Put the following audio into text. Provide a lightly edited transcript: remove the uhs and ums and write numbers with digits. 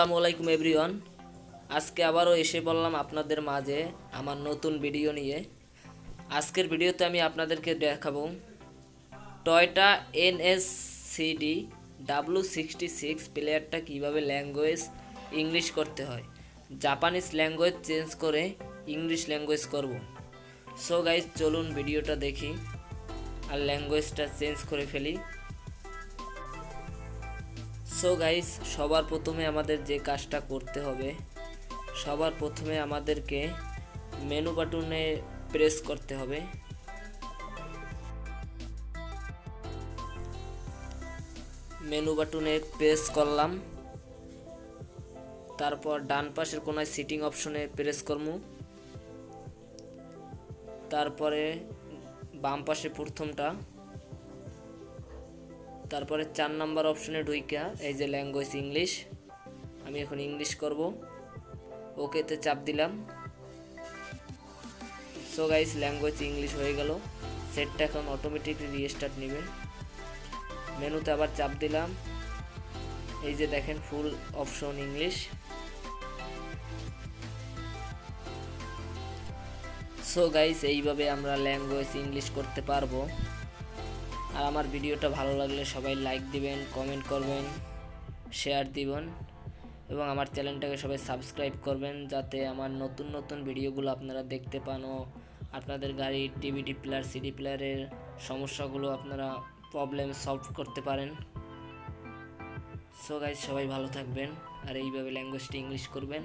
আসসালামু আলাইকুম এভরিওয়ান। আজকে আবারও এসে বললাম আপনাদের মাঝে আমার নতুন ভিডিও নিয়ে। আজকের ভিডিওতে আমি আপনাদেরকে দেখাবো টয়টা NSCD-W66 প্লেয়ারটা কিভাবে ল্যাঙ্গুয়েজ ইংলিশ করতে হয়। জাপানিজ ল্যাঙ্গুয়েজ চেঞ্জ করে ইংলিশ ল্যাঙ্গুয়েজ করব। সো গাইস, চলুন ভিডিওটা দেখি আর ল্যাঙ্গুয়েজটা চেঞ্জ করে ফেলি। সো গাইস, সবার প্রথমে আমাদের যে কাজটা করতে হবে, সবার প্রথমে আমাদেরকে মেনু বাটনে প্রেস করতে হবে। মেনু বাটনে প্রেস করলাম, তারপর ডান পাশের কোনায় সিটিং অপশনে প্রেস করব, তারপরে বাম পাশে প্রথমটা, তারপরে 4 নাম্বার অপশনে ঢুইকা এই যে ল্যাঙ্গুয়েজ ইংলিশ, আমি এখন ইংলিশ করব। ওকেতে চাপ দিলাম। সো গাইস, ল্যাঙ্গুয়েজ ইংলিশ হয়ে গেল। সেটটা এখন অটোমেটিকলি রিস্টার্ট নেবে। মেনুতে আবার চাপ দিলাম, এই যে দেখেন full option English. So guys, এইভাবে আমরা ল্যাঙ্গুয়েজ ইংলিশ করতে পারবো। আর আমার ভিডিওটা ভালো লাগলে সবাই লাইক দিবেন, কমেন্ট করবেন, শেয়ার দিবেন এবং আমার চ্যানেলটাকে সবাই সাবস্ক্রাইব করবেন, যাতে আমার নতুন নতুন ভিডিওগুলো আপনারা দেখতে পান ও আপনাদের গাড়ির ডিভিডি প্লেয়ার, সিডি প্লেয়ারের সমস্যাগুলো আপনারা প্রবলেম সলভ করতে পারেন। সো গাইস, সবাই ভালো থাকবেন আর এইভাবে ল্যাঙ্গুয়েজটি ইংলিশ করবেন।